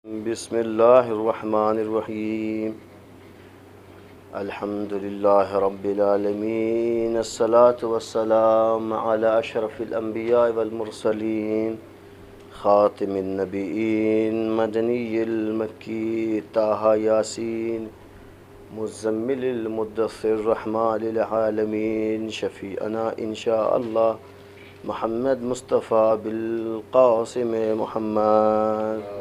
بسم اللہ الرحمن الرحیم الحمد للہ رب العالمین الصلاة والسلام علی اشرف الانبیاء والمرسلین خاتم النبیین مدنی المکی طٰ یاسین مزمل المدثر رحمٰ للعالمین شفیعنا انشاء اللہ محمد مصطفیٰ بالقاسم محمد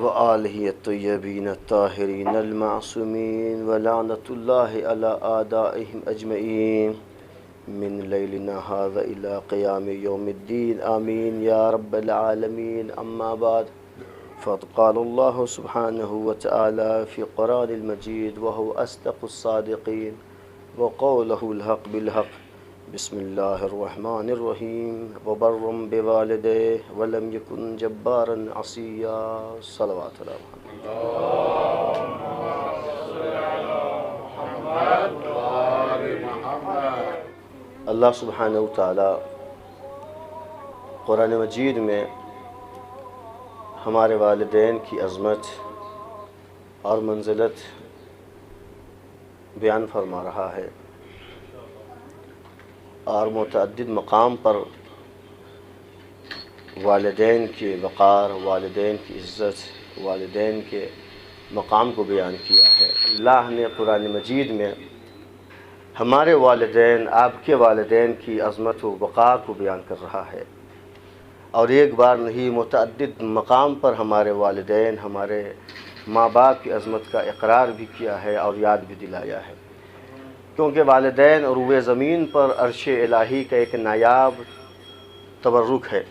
وآلہ الطیبین الطاہرین المعصومین ولعنۃ اللہ علی اعدائہم اجمعین من لیلنا ھذا الی قیام یوم الدین آمین یا رب العالمین اما بعد فقد قال اللہ سبحانہ وتعالی فی قرآن المجید وہو اصدق الصادقین وقولہ الحق بالحق بسم اللہ الرحمن الرحیم وبرا بوالدیہ ولم یکن جبارا عصیا صلوات علی محمد اللہ سبحانہ وتعالی قرآن مجید میں ہمارے والدین کی عظمت اور منزلت بیان فرما رہا ہے اور متعدد مقام پر والدین کے وقار، والدین کی عزت، والدین کے مقام کو بیان کیا ہے۔ اللہ نے قرآن مجید میں ہمارے والدین، آپ کے والدین کی عظمت و وقار کو بیان کر رہا ہے، اور ایک بار نہیں متعدد مقام پر ہمارے والدین، ہمارے ماں باپ کی عظمت کا اقرار بھی کیا ہے اور یاد بھی دلایا ہے، کیونکہ والدین روئے زمین پر عرش الہی کا ایک نایاب تبرک ہے۔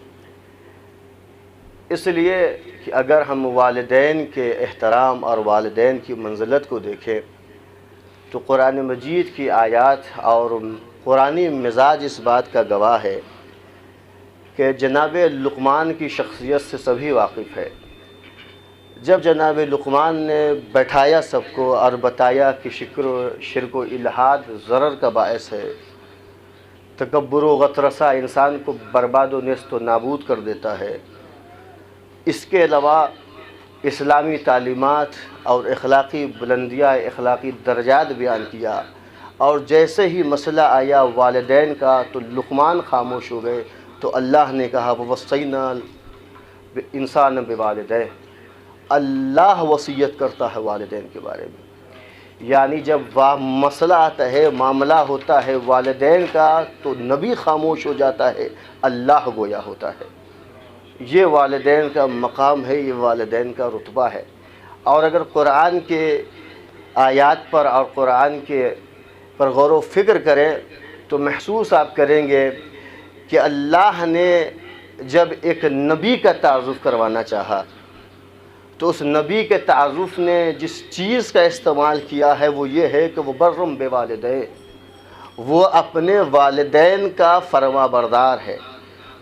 اس لیے کہ اگر ہم والدین کے احترام اور والدین کی منزلت کو دیکھیں تو قرآن مجید کی آیات اور قرآنی مزاج اس بات کا گواہ ہے کہ جناب لقمان کی شخصیت سے سبھی واقف ہے۔ جب جناب لقمان نے بیٹھایا سب کو اور بتایا کہ شرک و الحاد ضرر کا باعث ہے، تکبر و غطرسہ انسان کو برباد و نیست و نابود کر دیتا ہے، اس کے علاوہ اسلامی تعلیمات اور اخلاقی بلندیاں، اخلاقی درجات بیان کیا، اور جیسے ہی مسئلہ آیا والدین کا تو لقمان خاموش ہو گئے، تو اللہ نے کہا وَوَصَّيْنَا الْإِنسَانَ بِوَالِدَيْهِ، اللہ وصیت کرتا ہے والدین کے بارے میں۔ یعنی جب مسئلہ آتا ہے، معاملہ ہوتا ہے والدین کا، تو نبی خاموش ہو جاتا ہے، اللہ گویا ہوتا ہے۔ یہ والدین کا مقام ہے، یہ والدین کا رتبہ ہے۔ اور اگر قرآن کے آیات پر اور قرآن کے پر غور و فکر کریں تو محسوس آپ کریں گے کہ اللہ نے جب ایک نبی کا تعارف کروانا چاہا تو اس نبی کے تعارف نے جس چیز کا استعمال کیا ہے وہ یہ ہے کہ وہ برم بوالدیہ، وہ اپنے والدین کا فرما بردار ہے۔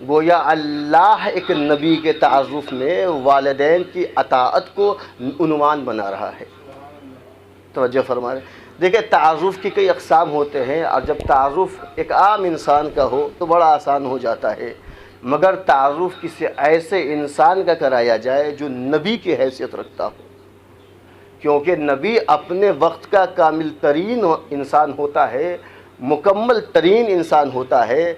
گویا اللہ ایک نبی کے تعارف میں والدین کی اطاعت کو عنوان بنا رہا ہے۔ توجہ فرما رہے ہیں۔ دیکھیں، تعارف کی کئی اقسام ہوتے ہیں، اور جب تعارف ایک عام انسان کا ہو تو بڑا آسان ہو جاتا ہے، مگر تعارف کسی ایسے انسان کا کرایا جائے جو نبی کی حیثیت رکھتا ہو، کیونکہ نبی اپنے وقت کا کامل ترین انسان ہوتا ہے، مکمل ترین انسان ہوتا ہے،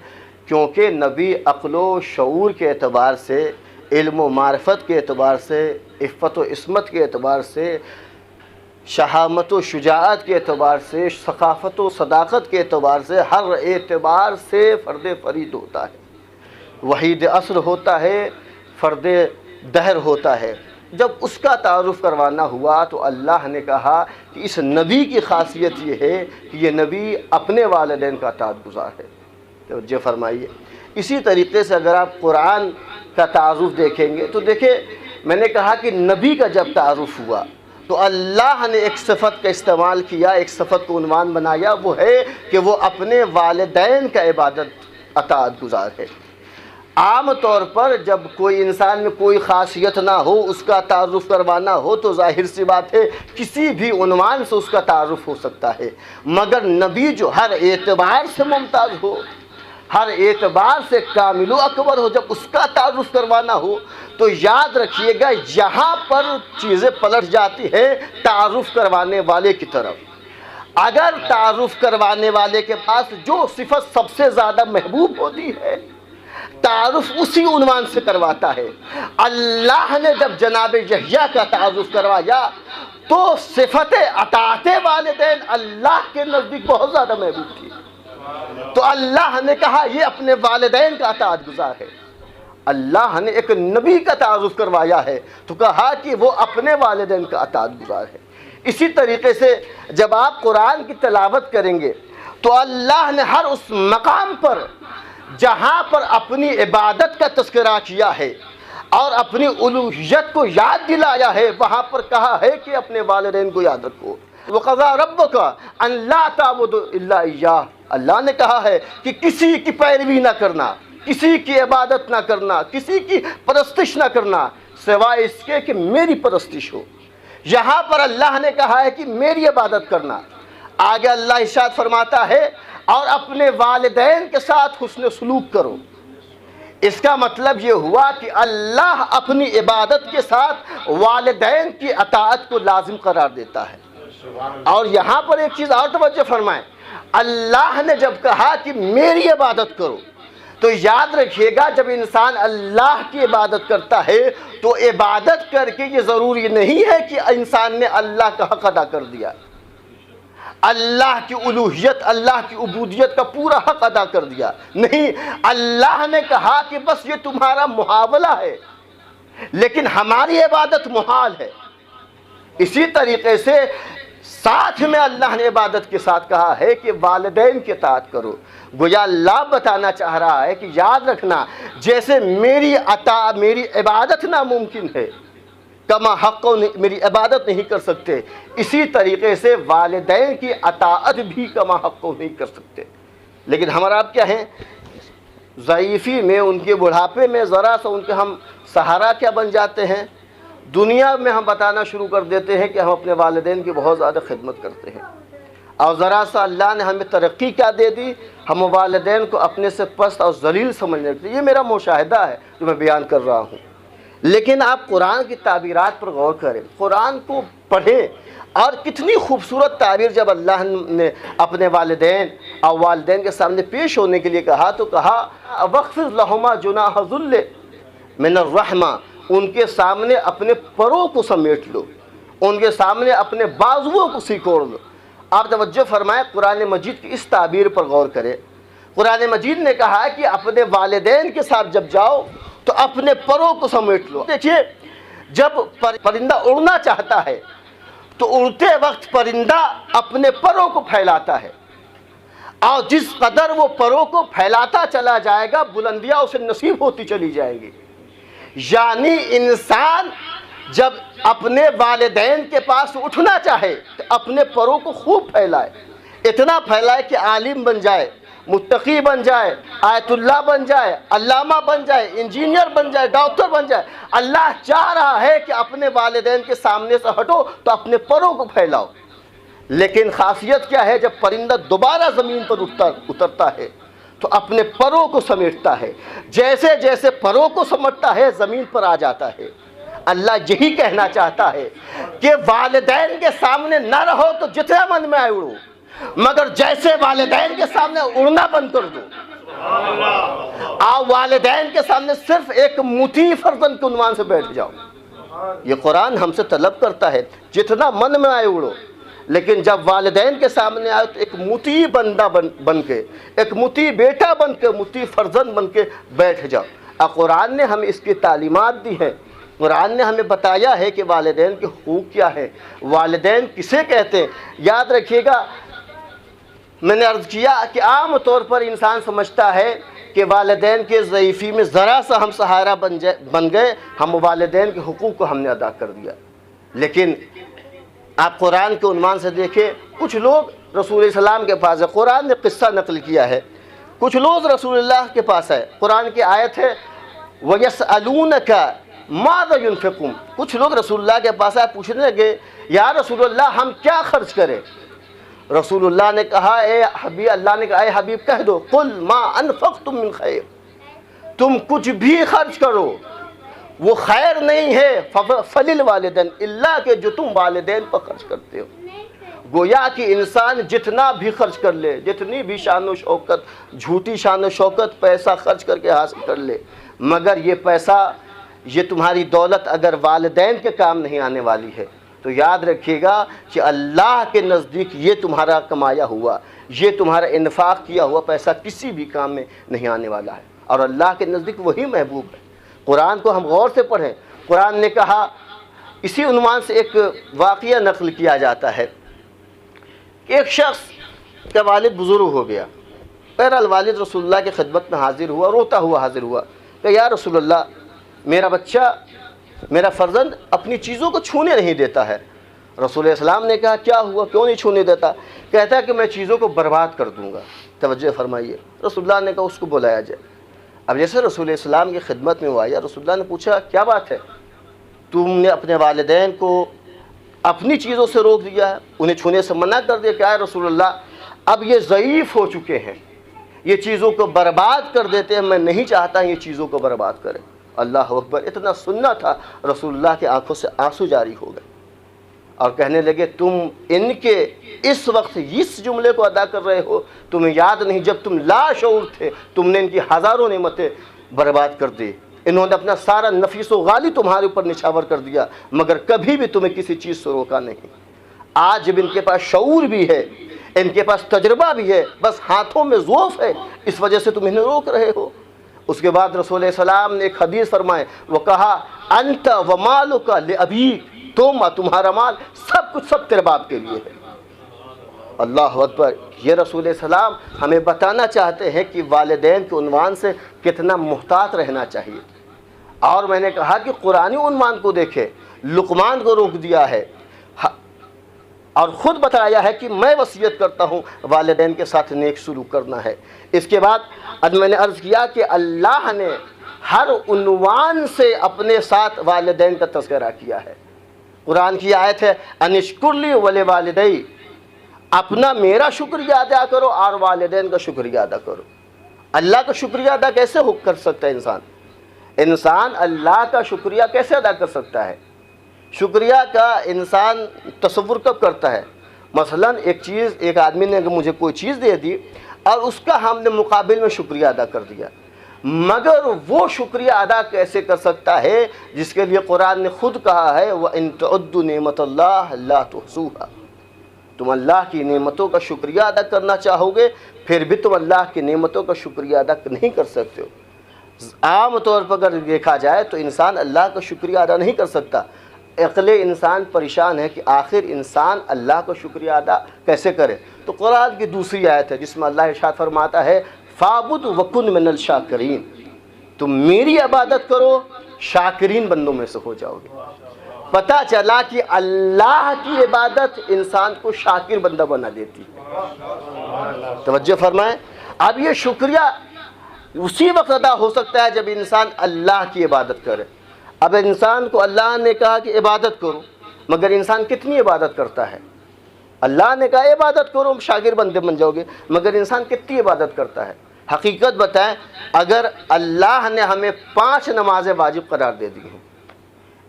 کیونکہ نبی عقل و شعور کے اعتبار سے، علم و معرفت کے اعتبار سے، عفت و عصمت کے اعتبار سے، شہامت و شجاعت کے اعتبار سے، ثقافت و صداقت کے اعتبار سے، ہر اعتبار سے فرد فرید ہوتا ہے، وحید عصر ہوتا ہے، فرد دہر ہوتا ہے۔ جب اس کا تعارف کروانا ہوا تو اللہ نے کہا کہ اس نبی کی خاصیت یہ ہے کہ یہ نبی اپنے والدین کا اطاعت گزار ہے۔ توجہ فرمائیے۔ اسی طریقے سے اگر آپ قرآن کا تعارف دیکھیں گے تو دیکھیں، میں نے کہا کہ نبی کا جب تعارف ہوا تو اللہ نے ایک صفت کا استعمال کیا، ایک صفت کو عنوان بنایا، وہ ہے کہ وہ اپنے والدین کا عبادت اطاعت گزار ہے۔ عام طور پر جب کوئی انسان میں کوئی خاصیت نہ ہو، اس کا تعارف کروانا ہو تو ظاہر سی بات ہے کسی بھی عنوان سے اس کا تعارف ہو سکتا ہے، مگر نبی جو ہر اعتبار سے ممتاز ہو، ہر اعتبار سے کامل و اکبر ہو، جب اس کا تعارف کروانا ہو تو یاد رکھیے گا یہاں پر چیزیں پلٹ جاتی ہیں تعارف کروانے والے کی طرف۔ اگر تعارف کروانے والے کے پاس جو صفت سب سے زیادہ محبوب ہوتی ہے تعارف اسی عنوان سے کرواتا ہے۔ اللہ نے جب جناب یحییٰ کا تعارف کروایا تو صفت اطاعت والدین اللہ کے نزدیک بہت زیادہ محبوب تھی، تو اللہ نے کہا یہ اپنے والدین کا اطاعت گزار ہے۔ اللہ نے ایک نبی کا تعارف کروایا ہے تو کہا کہ وہ اپنے والدین کا اطاعت گزار ہے۔ اسی طریقے سے جب آپ قرآن کی تلاوت کریں گے تو اللہ نے ہر اس مقام پر جہاں پر اپنی عبادت کا تذکرہ کیا ہے اور اپنی الوہیت کو یاد دلایا ہے وہاں پر کہا ہے کہ اپنے والدین کو یاد رکھو۔ وَقَضَىٰ رَبُّكَ أَن لَّا تَعْبُدُوا إِلَّا إِيَّاهُ، اللہ نے کہا ہے کہ کسی کی پیروی نہ کرنا، کسی کی عبادت نہ کرنا، کسی کی پرستش نہ کرنا سوائے اس کے کہ میری پرستش ہو۔ یہاں پر اللہ نے کہا ہے کہ میری عبادت کرنا۔ آگے اللہ ارشاد فرماتا ہے اور اپنے والدین کے ساتھ حسن سلوک کرو۔ اس کا مطلب یہ ہوا کہ اللہ اپنی عبادت کے ساتھ والدین کی اطاعت کو لازم قرار دیتا ہے۔ اور یہاں پر ایک چیز اور توجہ فرمائیں، اللہ نے جب کہا کہ میری عبادت کرو تو یاد رکھیے گا جب انسان اللہ کی عبادت کرتا ہے تو عبادت کر کے یہ ضروری نہیں ہے کہ انسان نے اللہ کا حق ادا کر دیا، اللہ کی الوہیت اللہ کی عبودیت کا پورا حق ادا کر دیا، نہیں، اللہ نے کہا کہ بس یہ تمہارا محاولہ ہے لیکن ہماری عبادت محال ہے۔ اسی طریقے سے ساتھ میں اللہ نے عبادت کے ساتھ کہا ہے کہ والدین کی اطاعت کرو۔ گویا اللہ بتانا چاہ رہا ہے کہ یاد رکھنا جیسے میری عبادت ناممکن ہے، کما حق میری عبادت نہیں کر سکتے، اسی طریقے سے والدین کی اطاعت بھی کما حق نہیں کر سکتے۔ لیکن ہمارا آپ کیا ہیں، ضعیفی میں، ان کے بڑھاپے میں ذرا سا ان کے ہم سہارا کیا بن جاتے ہیں، دنیا میں ہم بتانا شروع کر دیتے ہیں کہ ہم اپنے والدین کی بہت زیادہ خدمت کرتے ہیں، اور ذرا سا اللہ نے ہمیں ترقی کیا دے دی، ہم والدین کو اپنے سے پست اور ذلیل سمجھنے لگتے ہیں۔ یہ میرا مشاہدہ ہے جو میں بیان کر رہا ہوں۔ لیکن آپ قرآن کی تعبیرات پر غور کریں، قرآن کو پڑھیں، اور کتنی خوبصورت تعبیر جب اللہ نے اپنے والدین اور والدین کے سامنے پیش ہونے کے لیے کہا تو کہا وَاخْفِضْ لَهُمَا جُنَاحَ الذُّلِّ مِنَ الرَّحْمَةِ، ان کے سامنے اپنے پروں کو سمیٹ لو، ان کے سامنے اپنے بازوؤں کو سیکوڑ لو۔ آپ توجہ فرمائیں، قرآن مجید کی اس تعبیر پر غور کریں۔ قرآن مجید نے کہا ہے کہ اپنے والدین کے ساتھ جب جاؤ تو اپنے پروں کو سمیٹ لو۔ دیکھیے جب پرندہ اڑنا چاہتا ہے تو اڑتے وقت پرندہ اپنے پروں کو پھیلاتا ہے، اور جس قدر وہ پروں کو پھیلاتا چلا جائے گا بلندیاں اسے نصیب ہوتی چلی جائیں گی۔ یعنی انسان جب اپنے والدین کے پاس اٹھنا چاہے تو اپنے پروں کو خوب پھیلائے، اتنا پھیلائے کہ عالم بن جائے، متقی بن جائے، آیت اللہ بن جائے، علامہ بن جائے، انجینئر بن جائے، ڈاکٹر بن جائے۔ اللہ چاہ رہا ہے کہ اپنے والدین کے سامنے سے ہٹو تو اپنے پروں کو پھیلاؤ۔ لیکن خاصیت کیا ہے، جب پرندہ دوبارہ زمین پر اترتا ہے تو اپنے پروں کو سمیٹتا ہے، جیسے جیسے پروں کو سمیٹتا ہے زمین پر آ جاتا ہے۔ اللہ یہی کہنا چاہتا ہے کہ والدین کے سامنے نہ رہو تو جتنا من میں آئے اڑو، مگر جیسے والدین کے سامنے اڑنا بند کر دو، والدین کے سامنے صرف ایک مطیع فرزند کے عنوان سے بیٹھ جاؤ۔ یہ قرآن ہم سے طلب کرتا ہے جتنا من میں آئے اڑو، لیکن جب والدین کے سامنے آئے تو ایک مطیع بندہ بن کے، ایک مطیع بیٹا بن کے، مطیع فرزند بن کے بیٹھ جاؤ۔ قرآن نے ہمیں اس کی تعلیمات دی ہیں، قرآن نے ہمیں بتایا ہے کہ والدین کے حقوق کیا ہے، والدین کسے کہتے ہیں۔ یاد رکھیے گا، میں نے عرض کیا کہ عام طور پر انسان سمجھتا ہے کہ والدین کے ضعیفی میں ذرا سا ہم سہارا بن گئے، ہم والدین کے حقوق کو ہم نے ادا کر دیا۔ لیکن آپ قرآن کے عنوان سے دیکھیں، کچھ لوگ رسول السلام کے پاس ہے، قرآن نے قصہ نقل کیا ہے، کچھ لوگ رسول اللہ کے پاس ہے، قرآن کی آیت ہے وَيَسْأَلُونَكَ مَاذَا يُنْفِقُونَ، کچھ لوگ رسول اللہ کے پاس آئے پوچھنے لگے یا رسول اللہ ہم کیا خرچ کریں؟ رسول اللہ نے کہا اللہ نے کہا اے حبیب کہہ دو قل ما انفقتم من خیر، تم کچھ بھی خرچ کرو وہ خیر نہیں ہے فللوالدین، اللہ کہ جو تم والدین پر خرچ کرتے ہو۔ گویا کہ انسان جتنا بھی خرچ کر لے، جتنی بھی شان و شوکت، جھوٹی شان و شوکت پیسہ خرچ کر کے حاصل کر لے، مگر یہ پیسہ، یہ تمہاری دولت اگر والدین کے کام نہیں آنے والی ہے تو یاد رکھیے گا کہ اللہ کے نزدیک یہ تمہارا کمایا ہوا، یہ تمہارا انفاق کیا ہوا پیسہ کسی بھی کام میں نہیں آنے والا ہے، اور اللہ کے نزدیک وہی محبوب ہے۔ قرآن کو ہم غور سے پڑھیں، قرآن نے کہا، اسی عنوان سے ایک واقعہ نقل کیا جاتا ہے، ایک شخص کا والد بزرگ ہو گیا، بہرحال والد رسول اللہ کی خدمت میں حاضر ہوا، روتا ہوا حاضر ہوا کہ یا رسول اللہ، میرا بچہ، میرا فرزند اپنی چیزوں کو چھونے نہیں دیتا ہے۔ رسول السلام نے کہا کیا ہوا، کیوں نہیں چھونے دیتا؟ کہتا ہے کہ میں چیزوں کو برباد کر دوں گا۔ توجہ فرمائیے، رسول اللہ نے کہا اس کو بلایا جائے۔ اب جیسے رسول السلام کی خدمت میں وہ آیا، رسول اللہ نے پوچھا کیا بات ہے، تم نے اپنے والدین کو اپنی چیزوں سے روک دیا ہے، انہیں چھونے سے منع کر دیا؟ کیا ہے رسول اللہ، اب یہ ضعیف ہو چکے ہیں، یہ چیزوں کو برباد کر دیتے ہیں، میں نہیں چاہتا یہ چیزوں کو برباد کرے۔ اللہ اکبر، اتنا سننا تھا، رسول اللہ کی آنکھوں سے آنسو جاری ہو گئے اور کہنے لگے تم ان کے اس وقت اس جملے کو ادا کر رہے ہو، تمہیں یاد نہیں جب تم لاشعور تھے تم نے ان کی ہزاروں نعمتیں برباد کر دی، انہوں نے اپنا سارا نفیس و غالی تمہارے اوپر نچھاور کر دیا، مگر کبھی بھی تمہیں کسی چیز سے روکا نہیں۔ آج جب ان کے پاس شعور بھی ہے، ان کے پاس تجربہ بھی ہے، بس ہاتھوں میں ضعف ہے، اس وجہ سے تم انہیں روک رہے ہو۔ اس کے بعد رسول السلام نے ایک حدیث فرمائے، وہ کہا انت و مالک لابیک، تم اور تمہارا مال سب کچھ سب تیرے باپ کے لیے ہے۔ اللہ اکبر، یہ رسول السلام ہمیں بتانا چاہتے ہیں کہ والدین کے عنوان سے کتنا محتاط رہنا چاہیے۔ اور میں نے کہا کہ قرآنی عنوان کو دیکھے، لقمان کو روک دیا ہے اور خود بتایا ہے کہ میں وصیت کرتا ہوں والدین کے ساتھ نیک سلوک کرنا ہے۔ اس کے بعد میں نے عرض کیا کہ اللہ نے ہر عنوان سے اپنے ساتھ والدین کا تذکرہ کیا ہے۔ قرآن کی آیت ہے ان اشکر لی ولوالدی، اپنا میرا شکریہ ادا کرو اور والدین کا شکریہ ادا کرو۔ اللہ کا شکریہ ادا کیسے کر سکتا ہے انسان اللہ کا شکریہ کیسے ادا کر سکتا ہے؟ شکریہ کا انسان تصور کب کرتا ہے؟ مثلا ایک آدمی نے مجھے کوئی چیز دے دی اور اس کا ہم نے مقابل میں شکریہ ادا کر دیا، مگر وہ شکریہ ادا کیسے کر سکتا ہے جس کے لیے قرآن نے خود کہا ہے وَإِن تَعُدُّوا نِعْمَتَ اللَّهِ لَا تُحْصُوهَا، تم اللہ کی نعمتوں کا شکریہ ادا کرنا چاہو گے پھر بھی تم اللہ کی نعمتوں کا شکریہ ادا نہیں کر سکتے ہو۔ عام طور پر اگر دیکھا جائے تو انسان اللہ کا شکریہ ادا نہیں کر سکتا، عقل انسان پریشان ہے کہ آخر انسان اللہ کا شکریہ ادا کیسے کرے۔ تو قرآن کی دوسری آیت ہے جس میں اللہ ارشاد فرماتا ہے فَاعْبُدْ وَكُنْ مِنَ الشَّاكِرِينَ، تم میری عبادت کرو شاکرین بندوں میں سے ہو جاؤ گے۔ پتہ چلا کہ اللہ کی عبادت انسان کو شاکر بندہ بنا دیتی ہے۔ توجہ فرمائیں، اب یہ شکریہ اسی وقت ادا ہو سکتا ہے جب انسان اللہ کی عبادت کرے۔ اب انسان کو اللہ نے کہا کہ عبادت کرو، مگر انسان کتنی عبادت کرتا ہے؟ اللہ نے کہا عبادت کرو شاگرد بندے بن جاؤ گے، مگر انسان کتنی عبادت کرتا ہے؟ حقیقت بتائیں، اگر اللہ نے ہمیں 5 نمازیں واجب قرار دے دی ہیں،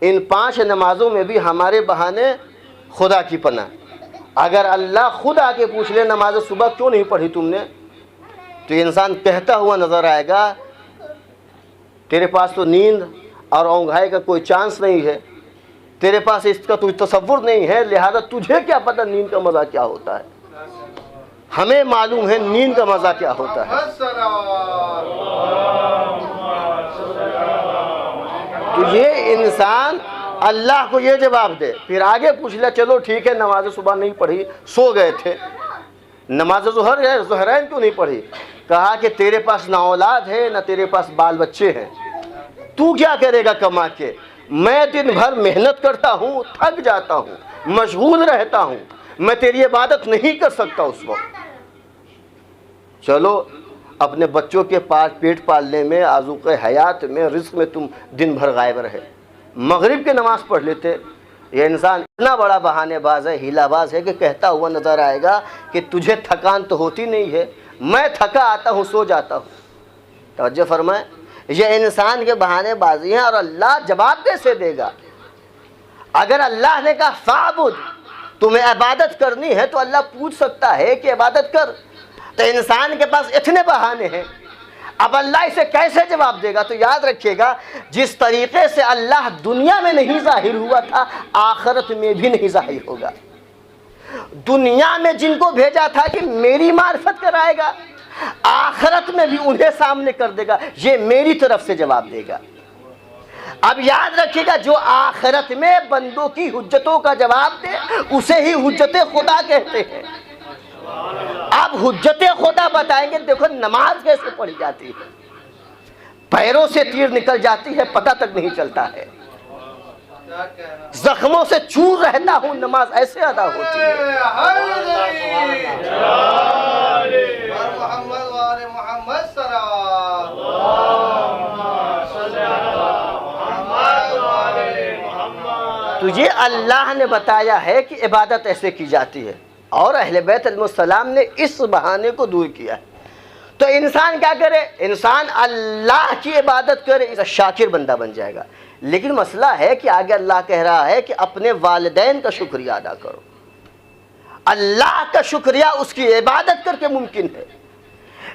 ان 5 نمازوں میں بھی ہمارے بہانے خدا کی پناہ، اگر اللہ خود آ کے پوچھ لے نماز صبح کیوں نہیں پڑھی تم نے، تو انسان کہتا ہوا نظر آئے گا تیرے پاس تو نیند اور اونگھائی کا کوئی چانس نہیں ہے، تیرے پاس اس کا کوئی تصور نہیں ہے، لہذا تجھے کیا پتہ نیند کا مزہ کیا ہوتا ہے؟ ہمیں معلوم ہے نیند کا مزہ کیا ہوتا ہے۔ تو یہ انسان اللہ کو یہ جواب دے، پھر آگے پوچھ لیا چلو ٹھیک ہے نماز صبح نہیں پڑھی، سو گئے تھے، نماز ظہر ہے ظہرین کیوں نہیں پڑھی؟ کہا کہ تیرے پاس نہ اولاد ہے نہ تیرے پاس بال بچے ہیں، تو کیا کرے گا کما کے؟ میں دن بھر محنت کرتا ہوں، تھک جاتا ہوں، مشغول رہتا ہوں، میں تیری عبادت نہیں کر سکتا اس وقت۔ چلو اپنے بچوں کے پاس پیٹ پالنے میں، آذوقِ حیات میں، رزق میں تم دن بھر غائب رہے، مغرب کی نماز پڑھ لیتے، یہ انسان اتنا بڑا بہانے باز ہے، ہیلا باز ہے کہ کہتا ہوا نظر آئے گا کہ تجھے تھکان تو ہوتی نہیں ہے، میں تھکا آتا ہوں سو جاتا ہوں۔ توجہ فرمائیں، یہ انسان کے بہانے بازی ہیں، اور اللہ جواب کیسے دے گا؟ اگر اللہ نے کہا فعبد، تمہیں عبادت کرنی ہے، تو اللہ پوچھ سکتا ہے کہ عبادت کر، تو انسان کے پاس اتنے بہانے ہیں، اب اللہ اسے کیسے جواب دے گا؟ تو یاد رکھیے گا، جس طریقے سے اللہ دنیا میں نہیں ظاہر ہوا تھا، آخرت میں بھی نہیں ظاہر ہوگا۔ دنیا میں جن کو بھیجا تھا کہ میری معرفت کرائے گا، آخرت میں بھی انہیں سامنے کر دے گا، یہ میری طرف سے جواب دے گا۔ اب یاد رکھیے گا، جو آخرت میں بندوں کی حجتوں کا جواب دے اسے ہی حجت خدا کہتے ہیں۔ اب حجت خدا بتائیں گے، دیکھو نماز کیسے پڑھی جاتی ہے، پیروں سے تیر نکل جاتی ہے، پتہ تک نہیں چلتا ہے، زخموں سے چور رہتا ہوں، نماز ایسے ادا ہوتی ہے۔ تو یہ اللہ نے بتایا ہے کہ عبادت ایسے کی جاتی ہے، اور اہل بیت علیہ السلام نے اس بہانے کو دور کیا ہے۔ تو انسان کیا کرے؟ انسان اللہ کی عبادت کرے، شاکر بندہ بن جائے گا۔ لیکن مسئلہ ہے کہ آگے اللہ کہہ رہا ہے کہ اپنے والدین کا شکریہ ادا کرو۔ اللہ کا شکریہ اس کی عبادت کر کے ممکن ہے،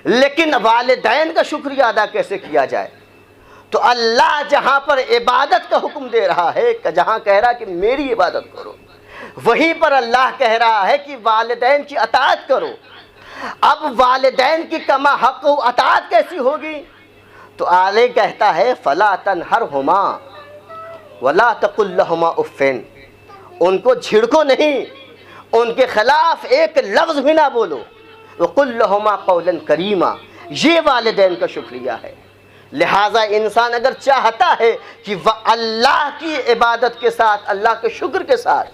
لیکن والدین کا شکریہ ادا کیسے کیا جائے؟ تو اللہ جہاں پر عبادت کا حکم دے رہا ہے، جہاں کہہ رہا ہے کہ میری عبادت کرو، وہیں پر اللہ کہہ رہا ہے کہ والدین کی اطاعت کرو۔ اب والدین کی کما حق اطاعت کیسی ہوگی؟ تو آلے کہتا ہے فَلَا تَنْهَرْهُمَا وَلَا تَقُلْ لَهُمَا اُفٍّ، ان کو جھڑکو نہیں، ان کے خلاف ایک لفظ بھی نہ بولو، وَقُلْ لَهُمَا قَوْلًا كَرِيمًا، یہ والدین کا شکریہ ہے۔ لہٰذا انسان اگر چاہتا ہے کہ اللہ کی عبادت کے ساتھ، اللہ کے شکر کے ساتھ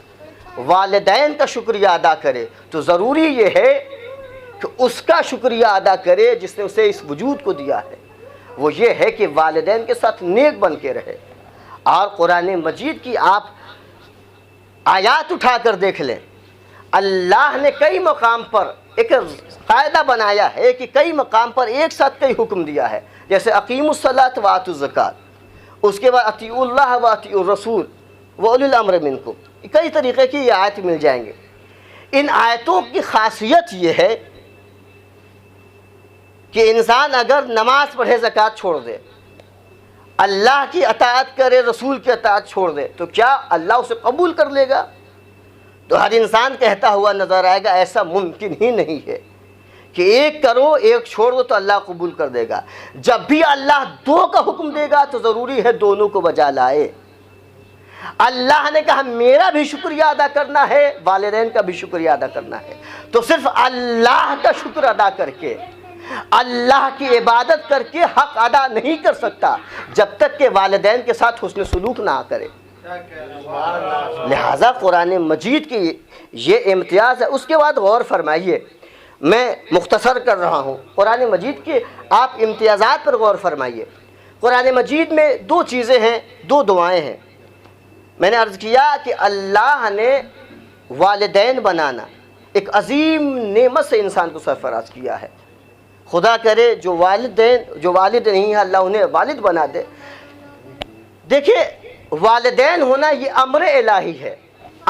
والدین کا شکریہ ادا کرے، تو ضروری یہ ہے کہ اس کا شکریہ ادا کرے جس نے اسے اس وجود کو دیا ہے، وہ یہ ہے کہ والدین کے ساتھ نیک بن کے رہے۔ اور قرآن مجید کی آپ آیات اٹھا کر دیکھ لیں، اللہ نے کئی مقام پر ایک قاعدہ بنایا ہے کہ کئی مقام پر ایک ساتھ کئی حکم دیا ہے، جیسے اقیموا الصلاۃ وآتوا الزکاۃ، اس کے بعد اطیعوا اللہ واطیعوا الرسول واولی الامر منکم، کئی طریقے کی یہ آیت مل جائیں گے۔ ان آیتوں کی خاصیت یہ ہے کہ انسان اگر نماز پڑھے، زکوٰۃ چھوڑ دے، اللہ کی اطاعت کرے، رسول کی اطاعت چھوڑ دے، تو کیا اللہ اسے قبول کر لے گا؟ تو ہر انسان کہتا ہوا نظر آئے گا ایسا ممکن ہی نہیں ہے کہ ایک کرو ایک چھوڑ دو تو اللہ قبول کر دے گا۔ جب بھی اللہ دو کا حکم دے گا تو ضروری ہے دونوں کو بجا لائے۔ اللہ نے کہا میرا بھی شکریہ ادا کرنا ہے، والدین کا بھی شکریہ ادا کرنا ہے، تو صرف اللہ کا شکر ادا کر کے، اللہ کی عبادت کر کے حق ادا نہیں کر سکتا جب تک کہ والدین کے ساتھ حسن سلوک نہ کرے۔ لہٰذا قرآن مجید کی یہ امتیاز ہے۔ اس کے بعد غور فرمائیے، میں مختصر کر رہا ہوں، قرآن مجید کے آپ امتیازات پر غور فرمائیے۔ قرآن مجید میں دو چیزیں ہیں، دو دعائیں ہیں۔ میں نے عرض کیا کہ اللہ نے والدین بنانا ایک عظیم نعمت سے انسان کو سرفراز کیا ہے۔ خدا کرے جو والد نہیں ہیں اللہ انہیں والد بنا دے۔ دیکھیے والدین ہونا یہ امر الہی ہے۔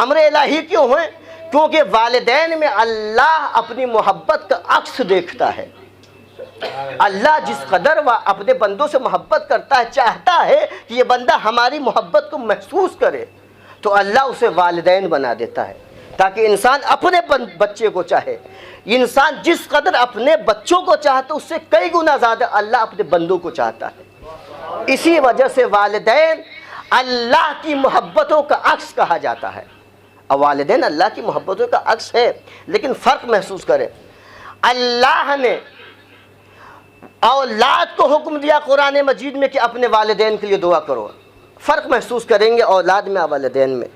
امر الہی کیوں ہے؟ کیونکہ والدین میں اللہ اپنی محبت کا عکس دیکھتا ہے۔ اللہ جس قدر وہ اپنے بندوں سے محبت کرتا ہے، چاہتا ہے کہ یہ بندہ ہماری محبت کو محسوس کرے، تو اللہ اسے والدین بنا دیتا ہے تاکہ انسان اپنے بچے کو چاہے۔ انسان جس قدر اپنے بچوں کو چاہتا ہے اس سے کئی گنا زیادہ اللہ اپنے بندوں کو چاہتا ہے۔ اسی وجہ سے والدین اللہ کی محبتوں کا عکس کہا جاتا ہے۔ اب والدین اللہ کی محبتوں کا عکس ہے، لیکن فرق محسوس کرے۔ اللہ نے اولاد کو حکم دیا قرآن مجید میں کہ اپنے والدین کے لیے دعا کرو۔ فرق محسوس کریں گے اولاد میں اور والدین میں۔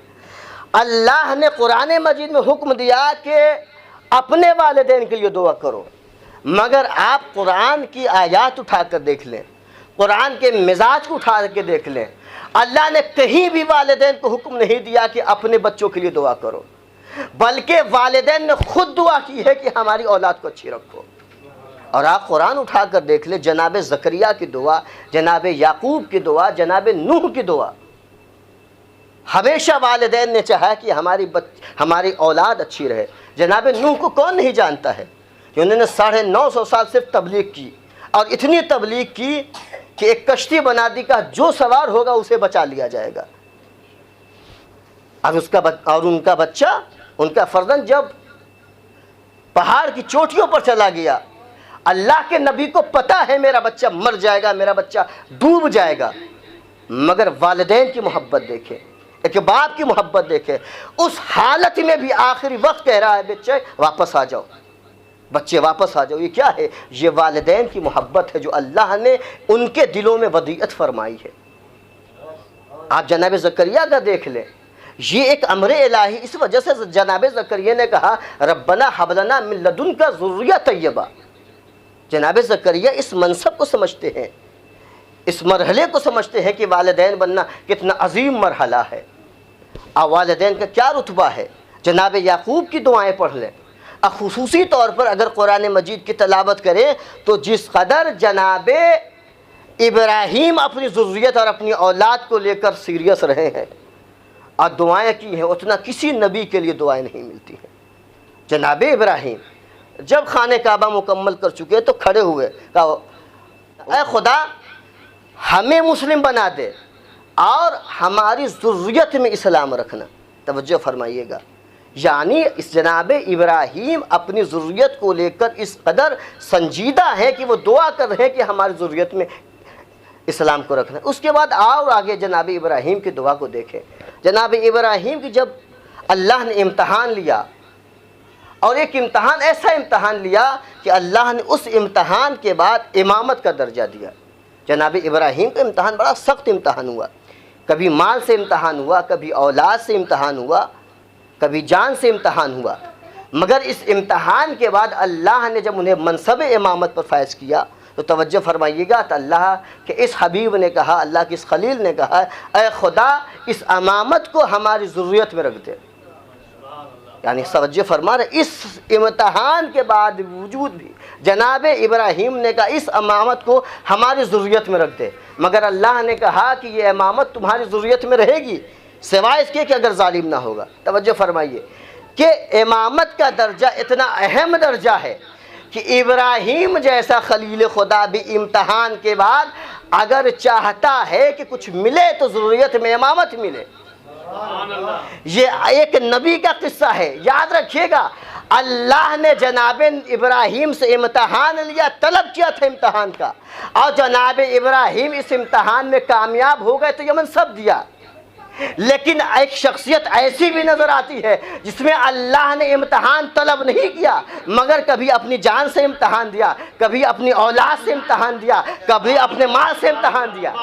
اللہ نے قرآن مجید میں حکم دیا کہ اپنے والدین کے لیے دعا کرو، مگر آپ قرآن کی آیات اٹھا کر دیکھ لیں، قرآن کے مزاج کو اٹھا کے دیکھ لیں، اللہ نے کہیں بھی والدین کو حکم نہیں دیا کہ اپنے بچوں کے لیے دعا کرو، بلکہ والدین نے خود دعا کی ہے کہ ہماری اولاد کو اچھی رکھو۔ اور آپ قرآن اٹھا کر دیکھ لیں، جناب زکریا کی دعا، جناب یعقوب کی دعا، جناب نوح کی دعا، ہمیشہ والدین نے چاہا کہ ہماری اولاد اچھی رہے۔ جناب نوح کو کون نہیں جانتا ہے کہ انہوں نے 950 سال صرف تبلیغ کی، اور اتنی تبلیغ کی کہ ایک کشتی بنا دی کہ جو سوار ہوگا اسے بچا لیا جائے گا۔ اور ان کا بچہ، ان کا فرزند جب پہاڑ کی چوٹیوں پر چلا گیا، اللہ کے نبی کو پتا ہے میرا بچہ مر جائے گا، میرا بچہ ڈوب جائے گا، مگر والدین کی محبت دیکھیں، ایک باپ کی محبت دیکھیں، اس حالت میں بھی آخری وقت کہہ رہا ہے بچے واپس آ جاؤ، بچے واپس آ جاؤ۔ یہ کیا ہے؟ یہ والدین کی محبت ہے جو اللہ نے ان کے دلوں میں ودیعت فرمائی ہے۔ آپ جناب زکریا کا دیکھ لیں، یہ ایک امر الہی، اس وجہ سے جناب زکریا نے کہا ربنا حب لنا من لدنک ذریہ طیبہ۔ جناب زکریا اس منصب کو سمجھتے ہیں، اس مرحلے کو سمجھتے ہیں کہ والدین بننا کتنا عظیم مرحلہ ہے، اور والدین کا کیا رتبہ ہے۔ جناب یعقوب کی دعائیں پڑھ لیں، خصوصی طور پر اگر قرآن مجید کی تلاوت کریں تو جس قدر جناب ابراہیم اپنی ذریت اور اپنی اولاد کو لے کر سیریس رہے ہیں اور دعائیں کی ہیں، اتنا کسی نبی کے لیے دعائیں نہیں ملتی ہیں۔ جناب ابراہیم جب خانہ کعبہ مکمل کر چکے تو کھڑے ہوئے، کہا اے خدا ہمیں مسلم بنا دے اور ہماری ذریت میں اسلام رکھنا۔ توجہ فرمائیے گا، یعنی اس جناب ابراہیم اپنی ذریت کو لے کر اس قدر سنجیدہ ہیں کہ وہ دعا کر رہے ہیں کہ ہماری ذریت میں اسلام کو رکھنا۔ اس کے بعد اور آگے جناب ابراہیم کی دعا کو دیکھیں۔ جناب ابراہیم کی جب اللہ نے امتحان لیا، اور ایک امتحان ایسا امتحان لیا کہ اللہ نے اس امتحان کے بعد امامت کا درجہ دیا۔ جناب ابراہیم کا امتحان بڑا سخت امتحان ہوا، کبھی مال سے امتحان ہوا، کبھی اولاد سے امتحان ہوا، کبھی جان سے امتحان ہوا، مگر اس امتحان کے بعد اللہ نے جب انہیں منصب امامت پر فائز کیا تو توجہ فرمائیے گا، تو اللہ کے اس حبیب نے کہا، اللہ کے اس خلیل نے کہا اے خدا اس امامت کو ہماری ذریت میں رکھ دے۔ یعنی توجہ فرما رہے، اس امتحان کے بعد وجود بھی جناب ابراہیم نے کہا اس امامت کو ہماری ذریت میں رکھ دے، مگر اللہ نے کہا کہ یہ امامت تمہاری ذریت میں رہے گی سوائے اس کے کہ اگر ظالم نہ ہوگا۔ توجہ فرمائیے کہ امامت کا درجہ اتنا اہم درجہ ہے کہ ابراہیم جیسا خلیل خدا بھی امتحان کے بعد اگر چاہتا ہے کہ کچھ ملے تو ذریت میں امامت ملے۔ یہ ایک نبی کا قصہ ہے، یاد رکھیے گا، اللہ نے جناب ابراہیم سے امتحان لیا، طلب کیا تھا امتحان کا، اور جناب ابراہیم اس امتحان میں کامیاب ہو گئے تو یہ منصب دیا۔ لیکن ایک شخصیت ایسی بھی نظر آتی ہے جس میں اللہ نے امتحان طلب نہیں کیا، مگر کبھی اپنی جان سے امتحان دیا، کبھی اپنی اولاد سے امتحان دیا، کبھی اپنے مال سے امتحان دیا۔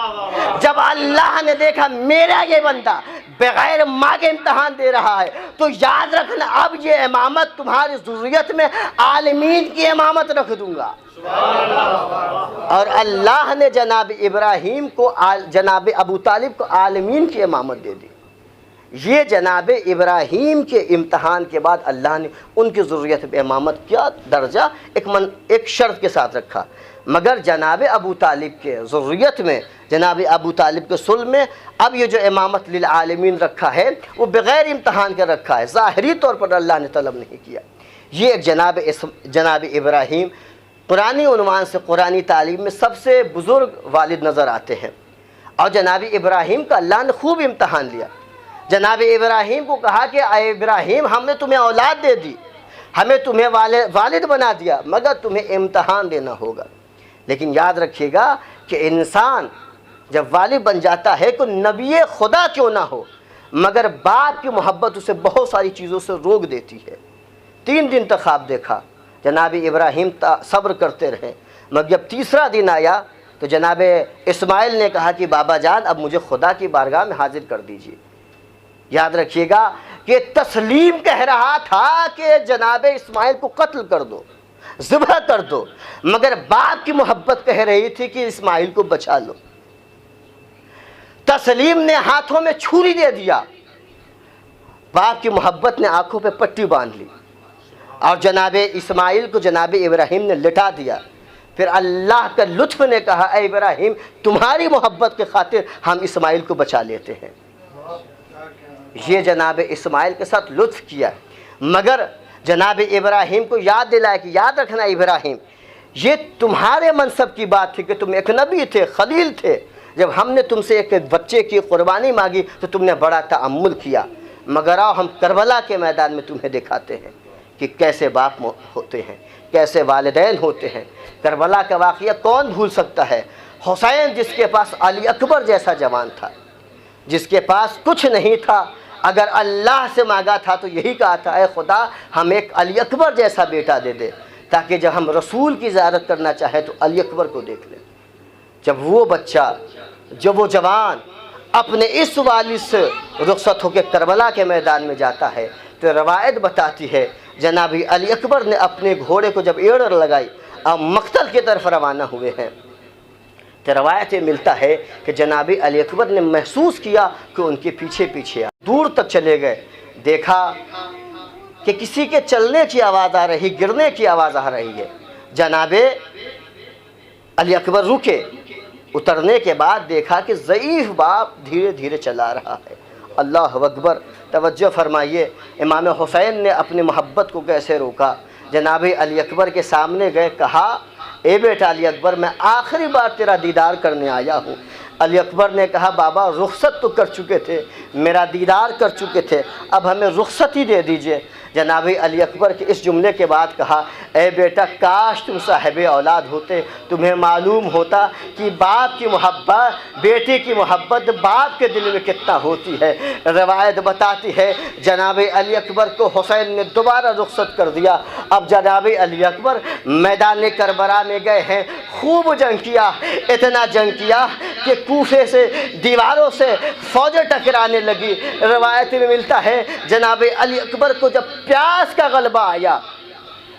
جب اللہ نے دیکھا میرا یہ بندہ بغیر ماں کے امتحان دے رہا ہے تو یاد رکھنا اب یہ امامت تمہاری ذریت میں عالمین کی امامت رکھ دوں گا۔ اور اللہ نے جناب ابراہیم کو، جناب ابو طالب کو عالمین کی امامت دے دی۔ یہ جناب ابراہیم کے امتحان کے بعد اللہ نے ان کی ذریت میں امامت کیا درجہ ایک شرط کے ساتھ رکھا، مگر جناب ابو طالب کے ذریت میں، جناب ابو طالب کے صلب میں اب یہ جو امامت للعالمین رکھا ہے وہ بغیر امتحان کے رکھا ہے، ظاہری طور پر اللہ نے طلب نہیں کیا۔ یہ ایک جناب ابراہیم قرآنی عنوان سے قرآنی تعلیم میں سب سے بزرگ والد نظر آتے ہیں، اور جناب ابراہیم کا اللہ نے خوب امتحان لیا۔ جناب ابراہیم کو کہا کہ اے ابراہیم ہم نے تمہیں اولاد دے دی، ہمیں تمہیں والد بنا دیا، مگر تمہیں امتحان دینا ہوگا۔ لیکن یاد رکھیے گا کہ انسان جب والد بن جاتا ہے تو نبی خدا کیوں نہ ہو، مگر باپ کی محبت اسے بہت ساری چیزوں سے روک دیتی ہے۔ 3 دن تک خواب دیکھا، جناب ابراہیم صبر کرتے رہے، مگر جب تیسرا دن آیا تو جناب اسماعیل نے کہا کہ بابا جان اب مجھے خدا کی بارگاہ میں حاضر کر دیجیے۔ یاد رکھیے گا کہ تسلیم کہہ رہا تھا کہ جناب اسماعیل کو قتل کر دو، ذبح کر دو، مگر باپ کی محبت کہہ رہی تھی کہ اسماعیل کو بچا لو۔ تسلیم نے ہاتھوں میں چھری دے دیا، باپ کی محبت نے آنکھوں پہ پٹی باندھ لی، اور جناب اسماعیل کو جناب ابراہیم نے لٹا دیا۔ پھر اللہ کا لطف نے کہا اے ابراہیم تمہاری محبت کے خاطر ہم اسماعیل کو بچا لیتے ہیں۔ یہ جناب اسماعیل کے ساتھ لطف کیا، مگر جناب ابراہیم کو یاد دلایا کہ یاد رکھنا ابراہیم، یہ تمہارے منصب کی بات تھی کہ تم ایک نبی تھے، خلیل تھے، جب ہم نے تم سے ایک بچے کی قربانی مانگی تو تم نے بڑا تأمل کیا، مگر آؤ ہم کربلا کے میدان میں تمہیں دکھاتے ہیں کہ کیسے باپ ہوتے ہیں، کیسے والدین ہوتے ہیں۔ کربلا کا واقعہ کون بھول سکتا ہے؟ حسین جس کے پاس علی اکبر جیسا جوان تھا، جس کے پاس کچھ نہیں تھا، اگر اللہ سے مانگا تھا تو یہی کہا تھا اے خدا ہم ایک علی اکبر جیسا بیٹا دے دے، تاکہ جب ہم رسول کی زیارت کرنا چاہیں تو علی اکبر کو دیکھ لیں۔ جب وہ بچہ، جب وہ جوان اپنے اس والد سے رخصت ہو کے کربلا کے میدان میں جاتا ہے تو روایت بتاتی ہے جناب علی اکبر نے اپنے گھوڑے کو جب ایڑ لگائی اور مقتل کی طرف روانہ ہوئے ہیں تو روایت ملتا ہے کہ جناب علی اکبر نے محسوس کیا کہ ان کے پیچھے پیچھے دور تک چلے گئے، دیکھا کہ کسی کے چلنے کی آواز آ رہی، گرنے کی آواز آ رہی ہے۔ جناب علی اکبر رکے، اترنے کے بعد دیکھا کہ ضعیف باپ دھیرے دھیرے چلا رہا ہے۔ اللہ اکبر، توجہ فرمائیے امام حسین نے اپنی محبت کو کیسے روکا۔ جناب علی اکبر کے سامنے گئے، کہا اے بیٹا علی اکبر میں آخری بار تیرا دیدار کرنے آیا ہوں۔ علی اکبر نے کہا بابا رخصت تو کر چکے تھے، میرا دیدار کر چکے تھے، اب ہمیں رخصت ہی دے دیجئے۔ جناب علی اکبر کے اس جملے کے بعد کہا اے بیٹا کاش تم صاحب اولاد ہوتے، تمہیں معلوم ہوتا کہ باپ کی محبت، بیٹے کی محبت باپ کے دل میں کتنا ہوتی ہے۔ روایت بتاتی ہے جناب علی اکبر کو حسین نے دوبارہ رخصت کر دیا۔ اب جناب علی اکبر میدان کربلا میں گئے ہیں، خوب جنگ کیا، اتنا جنگ کیا کہ کوفے سے دیواروں سے فوجیں ٹکرانے لگی۔ روایت میں ملتا ہے جناب علی اکبر کو جب پیاس کا غلبہ آیا،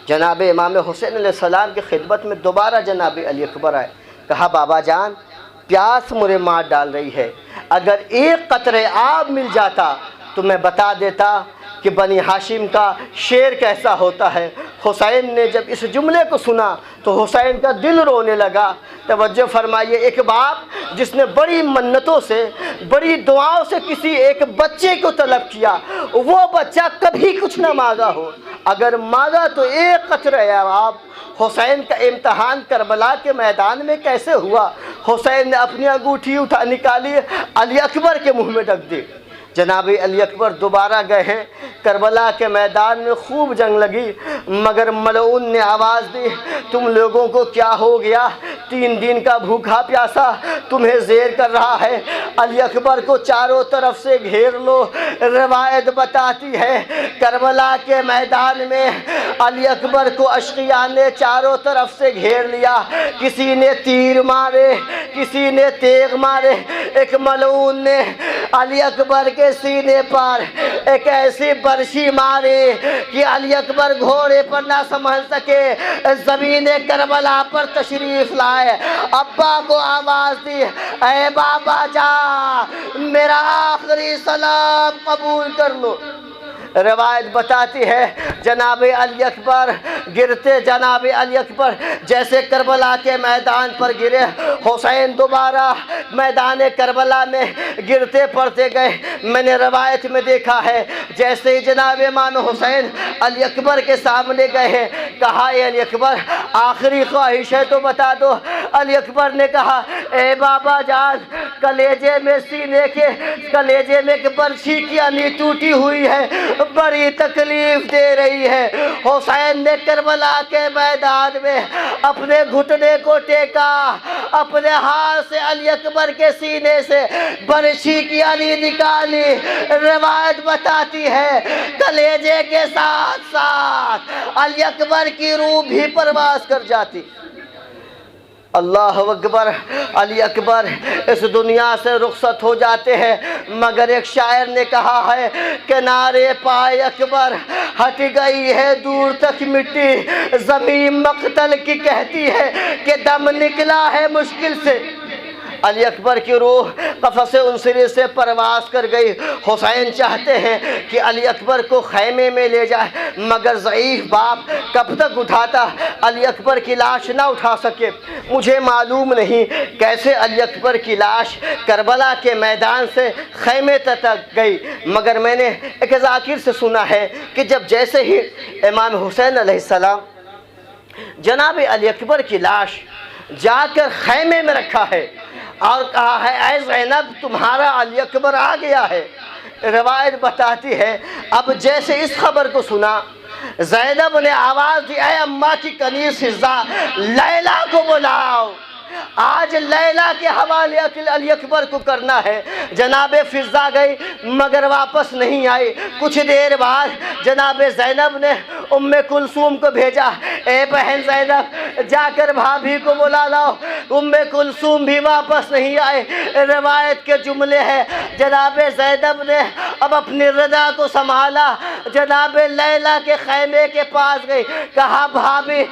جناب امام حسین علیہ السلام کی خدمت میں دوبارہ جناب علی اکبر آئے، کہا بابا جان پیاس مجھے مار ڈال رہی ہے، اگر ایک قطرے آب مل جاتا تو میں بتا دیتا کہ بنی ہاشم کا شیر کیسا ہوتا ہے۔ حسین نے جب اس جملے کو سنا تو حسین کا دل رونے لگا۔ توجہ فرمائیے، ایک باپ جس نے بڑی منتوں سے، بڑی دعاؤں سے کسی ایک بچے کو طلب کیا، وہ بچہ کبھی کچھ نہ مانگا ہو، اگر مانگا تو ایک قطرہ آب۔ حسین کا امتحان کربلا کے میدان میں کیسے ہوا؟ حسین نے اپنی انگوٹھی نکالی، علی اکبر کے منہ میں ڈک دی۔ جناب علی اکبر دوبارہ گئے ہیں، کربلا کے میدان میں خوب جنگ لگی، مگر ملعون نے آواز دی تم لوگوں کو کیا ہو گیا؟ 3 دن کا بھوکا پیاسا تمہیں زیر کر رہا ہے، علی اکبر کو چاروں طرف سے گھیر لو۔ روایت بتاتی ہے کربلا کے میدان میں علی اکبر کو اشقیاء نے چاروں طرف سے گھیر لیا، کسی نے تیر مارے، کسی نے تیغ مارے، ایک ملعون نے علی اکبر کے سینے پر ایک ایسی برشی ماری کہ علی اکبر گھوڑے پر نہ سنبھل سکے، زمین کربلا پر تشریف لائے، ابا کو آواز دی اے بابا جا میرا آخری سلام قبول کر لو۔ روایت بتاتی ہے جناب علی اکبر گرتے، جناب علی اکبر جیسے کربلا کے میدان پر گرے، حسین دوبارہ میدان کربلا میں گرتے پڑتے گئے۔ میں نے روایت میں دیکھا ہے جیسے ہی جناب امام حسین علی اکبر کے سامنے گئے ہیں، کہا اے علی اکبر آخری خواہش ہے تو بتا دو۔ علی اکبر نے کہا اے بابا جان کلیجے میں سینے کے کلیجے میں ایک برچھی کی انی ٹوٹی ہوئی ہے، بڑی تکلیف دے رہی ہے۔ حسین نے کربلا کے میدان میں اپنے گھٹنے کو ٹیکا، اپنے ہاتھ سے علی اکبر کے سینے سے برچھی کی انی نکالی۔ روایت بتاتی ہے کلیجے کے ساتھ ساتھ علی اکبر کی روح بھی پرواز کر جاتی۔ اللہ اکبر، علی اکبر اس دنیا سے رخصت ہو جاتے ہیں، مگر ایک شاعر نے کہا ہے کہ نعرے پائے اکبر ہٹ گئی ہے دور تک مٹی، زمین مقتل کی کہتی ہے کہ دم نکلا ہے مشکل سے۔ علی اکبر کی روح قفص عنصری سے پرواز کر گئی۔ حسین چاہتے ہیں کہ علی اکبر کو خیمے میں لے جائے، مگر ضعیف باپ کب تک اٹھاتا، علی اکبر کی لاش نہ اٹھا سکے۔ مجھے معلوم نہیں کیسے علی اکبر کی لاش کربلا کے میدان سے خیمے تک گئی، مگر میں نے ایک ذاکر سے سنا ہے کہ جیسے ہی امام حسین علیہ السلام جناب علی اکبر کی لاش جا کر خیمے میں رکھا ہے اور کہا ہے اے زینب تمہارا علی اکبر آ گیا ہے، روایت بتاتی ہے اب جیسے اس خبر کو سنا زینب نے آواز دی اے اماں کی کنیز فضہ لیلا کو بلاؤ، آج لیلا کے حوالے علی اکبر کو کرنا ہے۔ جناب فضہ گئی مگر واپس نہیں آئی۔ کچھ دیر بعد جناب زینب نے ام کلثوم کو بھیجا، اے بہن زینب جا کر بھابھی کو بلا لاؤ۔ ام کلثوم بھی واپس نہیں آئے۔ روایت کے جملے ہیں جناب زینب نے اب اپنی رضا کو سنبھالا، جناب لیلا کے خیمے کے پاس گئی، کہا بھابھی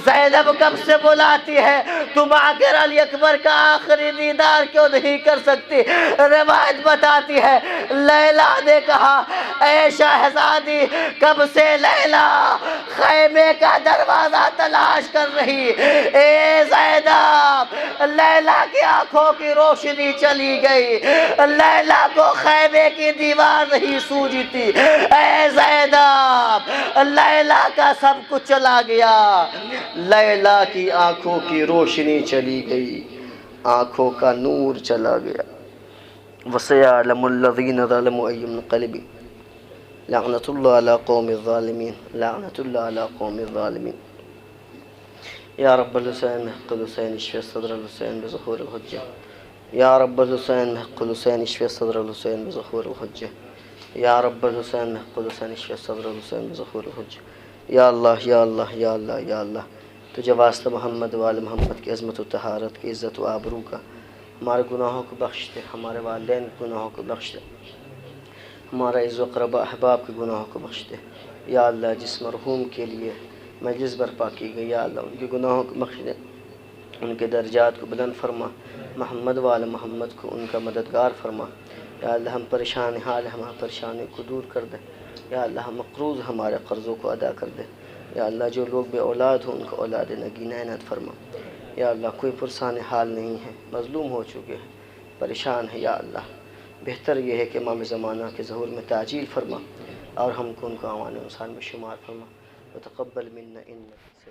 زینب کب سے بلاتی ہے، تم آ کر علی اکبر کا آخری دیدار کیوں نہیں کر سکتی؟ روایت بتاتی ہے لیلا نے کہا اے شہزادی کب سے لیلا خیمے کا دروازہ تلاش کر رہی، اے زینب لیلا کی آنکھوں کی روشنی چلی گئی، لیلا کو خیمے کی دیوار نہیں سوجھتی، اے زینب لیلا کا سب کچھ چلا گیا، لیلا کی آنکھوں کی روشنی چلی گئی، آنکھوں کا نور چلا گیا۔ وَسَيَعْلَمُ الَّذِينَ ظَلَمُوا أَيُّ مُنقَلِبٍ لعنت اللہ علی قوم الظالمین، لعنت اللہ علی قوم الظالمین۔ یا رب الحسین محق الحسین اشفِ صدر الحسین بظہور الحجہ، یا رب الحسین محق الحسین اشفِ صدر الحسین بظہور الحجہ، یا رب الحسین محق الحسین اشفِ صدر الحسین بظہور الحجہ۔ یا اللہ یا اللہ یا اللہ یا اللہ، تجھے واسطہ محمد وآل محمد کی عظمت و طہارت کی عزت و آبرو کا، ہمارے گناہوں کو بخش دے، ہمارے والدین کے گناہوں کو بخش دے، ہمارا عز و قربا احباب کے گناہوں کو بخش دے۔ یا اللہ جس مرحوم کے لیے مجلس برپا کی گئی، یا اللہ ان کے گناہوں کو بخش دے، ان کے درجات کو بلند فرما، محمد وآل محمد کو ان کا مددگار فرما۔ یا اللہ ہم پریشان حال ہمارا پریشانی کو دور کر دے، یا اللہ مقروض ہمارے قرضوں کو ادا کر دے، یا اللہ جو لوگ بے اولاد ہوں ان کو اولاد نگینہ عنایت فرما۔ یا اللہ کوئی پرسان حال نہیں ہے، مظلوم ہو چکے ہیں، پریشان ہے، یا اللہ بہتر یہ ہے کہ امام زمانہ کے ظہور میں تعجیل فرما اور ہم کو ان کو اعوان انسان میں شمار فرما۔ وتقبل منا انک